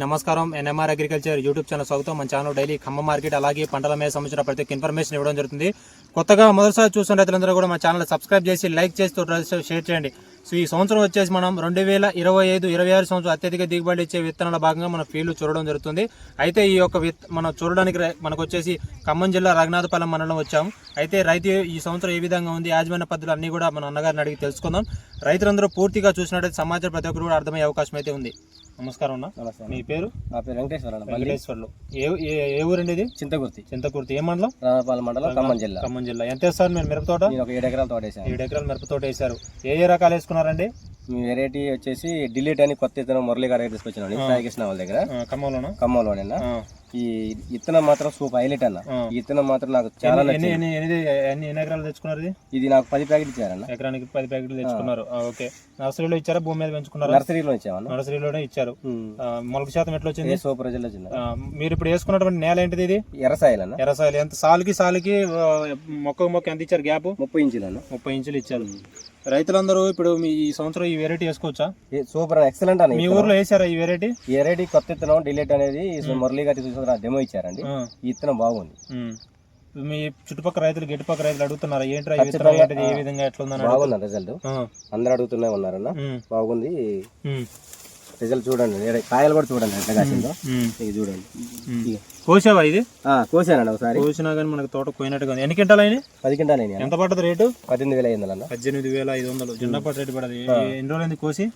నమస్కారం, NMR agriculture YouTube channel స్వాగతం. మన ఛానల్ డైలీ ఖమ్మం మార్కెట్ అలాగే పంటల మీద సంబంధించిన ప్రతి ఇన్ఫర్మేషన్ ఇవ్వడం జరుగుతుంది. కొత్తగా మొదటిసారి చూస్తున్న రైతులందరూ కూడా మా ఛానల్ సబ్స్క్రైబ్ చేసి లైక్ చేసి షేర్ చేయండి. సో ఈ సంవత్సరం వచ్చేసి మనం 2025-26 సంవత్సరం అత్యధిక దిగుబడి ఇచ్చే విత్తనాల భాగంగా మన ఫీల్డ్ చూడడం జరుగుతుంది. అయితే ఈ యొక్క మనం చూడడానికి మనకు వచ్చేసి ఖమ్మం జిల్లా రఘునాథపాలెం మండలం వచ్చాము. అయితే రైతు ఈ సంవత్సరం ఏ విధంగా ఉంది, యాజమాన్య పద్ధతులు అన్నీ కూడా మన అన్నగారిని అడిగి తెలుసుకుందాం. రైతులందరూ పూర్తిగా చూసినట్టయితే సమాచారం ప్రతి ఒక్కరు కూడా అర్థమయ్యే అవకాశం అయితే ఉంది. నమస్కారం అన్న. మీ పేరు? నా పేరు వెంకటేశ్వర్లు. ఏ ఊరండి ఇది? చింతకుర్తి. ఏ మండలం? రఘునాథపాలెం మండలం, ఖమ్మం జిల్లా. ఎంత వేస్తారు మీరు మిరప తోట? 7 ఎకరాల తోట వేసాను. 7 ఎకరాల మిరప తోట వేశారు. ఏ రకాలు వేసుకున్నారండి? వెరైటీ వచ్చేసి డిలీట్ అని కొత్త ఇత్తనం మురళి గారు తీసుకొచ్చాను సాయికృష్ణ వాళ్ళ దగ్గర, ఖమ్మంలోనే. ఈ ఇత్తనం మాత్రం సూపర్ హైలైట్ అన్న. ఈ ఇత్తనం మాత్రం నాకు చాలా ఎన్ని ఎకరాలు తెచ్చుకున్నారు? ఇది నాకు 10 ప్యాకెట్ ఇచ్చారన్న. ఎకరానికి 10 ప్యాకెట్లు తెచ్చుకున్నారు. ఓకే. నర్సరీలో ఇచ్చారా, భూమి మీద పెంచుకున్నారు? నర్సరీలో ఇచ్చామన్న. నర్సరీలోనే ఇచ్చారు. మొలక శాతం ఎట్లా వచ్చింది? సూపర్ రిజల్ట్ వచ్చింది. మీరు ఇప్పుడు వేసుకున్నటువంటి నేల ఏంటిది? ఇది ఎర్రసాయిల్ అన్న. ఎర్రసాయిల్. ఎంత సాలుకి మొక్క ఎంత ఇచ్చారు? గ్యాప్ 30 ఇంచులు అన్న. 30 ఇంచులు ఇచ్చారు. రైతులందరూ ఇప్పుడు ఈ సంవత్సరం ఈ వెరైటీ వేసుకోవచ్చా? సూపర్ ఎక్సలెంట్ అని. మీ ఊర్లో వేసారా ఈ వెరైటీ? కొత్త ఇత్తనం డిలీట్ అనేది మురళి గారి డెమో ఇచ్చారండి. ఈ ఇత్తనం బాగుంది. మీ చుట్టుపక్కల రైతులు గిట్టుపక్క రైతులు అడుగుతున్నారా ఏంటి ఏ విధంగా ఎట్లా ఉందని? బాగుంది రిజల్ట్. అందరూ అడుగుతూనే ఉన్నారన్న. బాగుంది రిజల్ట్. చూడండి, కాయలు కూడా చూడండి ఎట్లా కాసిందో. ఇది చూడండి. కోసావా ఇది? కోసానండి ఒకసారి. కోసినా కానీ మనకు తోట పోయినట్టుగా. ఎన్ని క్వింటాలు అయినాయి? 10 క్వింటాలు అయినాయి. ఎంత పడ్డది రేటు? 18,500 అన్న. 18,500 జిన్నపాటు రేటు పడదు. ఎన్ని రోజులైంది కోసి?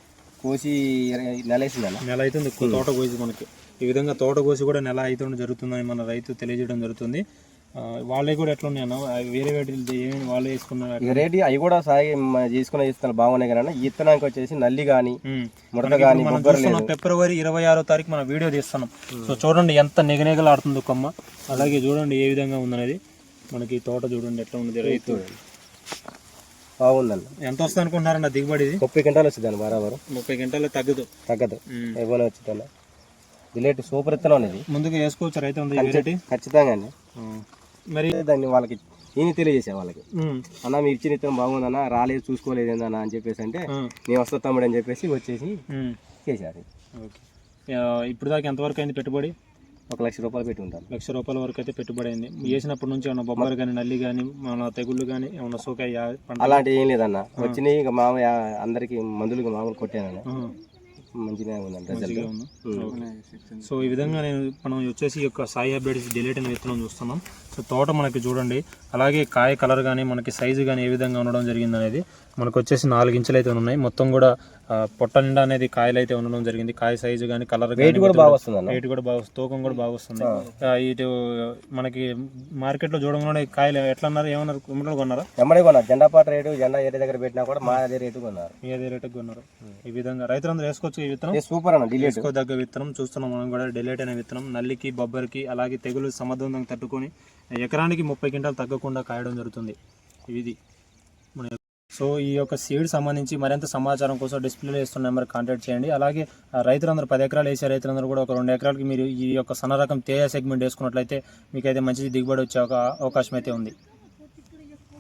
నెల వేసిందన్న. నెల అవుతుంది తోట కోసి. మనకి ఈ విధంగా తోట కోసి కూడా నెల అవుతుంది జరుగుతుందని మన రైతు తెలియజేయడం జరుగుతుంది. వాళ్ళే కూడా ఎట్లా ఉన్నాయన్న? వేరే వాటి ఏమైనా వాళ్ళు వేసుకున్నారు రేటు అవి కూడా సాగి తీసుకున్న ఇత్తనాలు బాగున్నాయి కానీ ఈ ఇత్తనానికి వచ్చేసి నల్లి కానీ ముడత కానీ ఫిబ్రవరి 26వ తారీఖు మనం వీడియో తీస్తున్నాం. సో చూడండి ఎంత నిగనిగలు ఆడుతుంది కొమ్మ. అలాగే చూడండి ఏ విధంగా ఉందనేది. మనకి తోట చూడండి ఎట్లా ఉంది. రైతు బాగుందండి. ఎంత వస్తుంది అనుకుంటున్నారండి దిగుబడి? 30 క్వింటాలు వచ్చిందండి. బరాబరు 30 క్వింటాలు తగ్గదు ఇవ్వని వచ్చిందన్న. రిలేట్ సూపర్ ఇత్తనం అనేది. ముందుగా వేసుకోవచ్చు రైతు? ఖచ్చితంగా అండి. మరి దాన్ని వాళ్ళకి నేను తెలియజేసా వాళ్ళకి, అన్న మీరు ఇచ్చిన ఇత్తనం బాగుందన్న, రాలేదు చూసుకోలేదు ఏందన్న అని చెప్పేసి అంటే నేను వస్తా తమ్ముడు అని చెప్పేసి వచ్చేసి చేశారు. ఓకే. ఇప్పుడు దాకా ఎంతవరకు అయింది పెట్టుబడి? 1,00,000 రూపాయలు పెట్టి ఉంటాను. 1,00,000 రూపాయల వరకు అయితే పెట్టుబడి అయింది. వేసినప్పటి నుంచి ఏమన్నా బొబ్బరు కానీ నల్లి కానీ మన తెగుళ్ళు కానీ ఏమన్నా సోకాయ అలాంటివి ఏం లేదన్న. వచ్చినాయి ఇక మామూలు అందరికి మందులు మామూలు కొట్టాను. మంచిగా ఉందండి. సో ఈ విధంగా మనం వచ్చేసి ఈ యొక్క సాయి హైబ్రిడ్ డిలీట్ అనే విత్తనం చూస్తున్నాం. సో తోట మనకి చూడండి, అలాగే కాయ కలర్ కానీ మనకి సైజు కానీ ఏ విధంగా ఉండడం జరిగింది అనేది. మనకు వచ్చేసి 4 ఇంచులు అయితే ఉన్నాయి. మొత్తం కూడా పొట్ట నిండా అనేది కాయలు అయితే ఉండడం జరిగింది. కాయ సైజు కానీ కలర్ వెయిట్ కూడా బాగా వస్తుంది. తూకం కూడా బాగా వస్తుంది. ఇటు మనకి మార్కెట్ లో చూడంగానే కాయలు ఎట్లా అన్నారు? ఏమన్నారు? కొన్నారా? ఎమ్మడే కొన్నారు. జెండా పాట రేటు జెండా ఏరే దగ్గర పెట్టినా కూడా మా అదే రేటు కొన్నారు. మీ అదే రేటుకు కొన్నారు. ఈ విధంగా రైతులందరూ వేసుకోవచ్చు ఈ విత్తనం. సూపర్ అన్న. డిలీట్ వేసుకోదగ్గ విత్తనం చూస్తున్నాం మనం కూడా. డిలీట్ అనే విత్తనం నల్లికి బొబ్బరికి అలాగే తెగులు సమర్థవంతంగా తట్టుకొని ఎకరానికి 30 క్వింటాలు తగ్గకుండా కాయడం జరుగుతుంది. ఇది మన. సో ఈ యొక్క సీడ్ సంబంధించి మరింత సమాచారం కోసం డిస్ప్లేలో ఇస్తున్న నెంబర్ కాంటాక్ట్ చేయండి. అలాగే రైతులందరూ 10 ఎకరాలు వేసే రైతులందరూ కూడా ఒక 2 ఎకరాలకి మీరు ఈ యొక్క సన్న రకం తేజ సెగ్మెంట్ వేసుకున్నట్లయితే మీకైతే మంచి దిగుబడి వచ్చే అవకాశం అయితే ఉంది.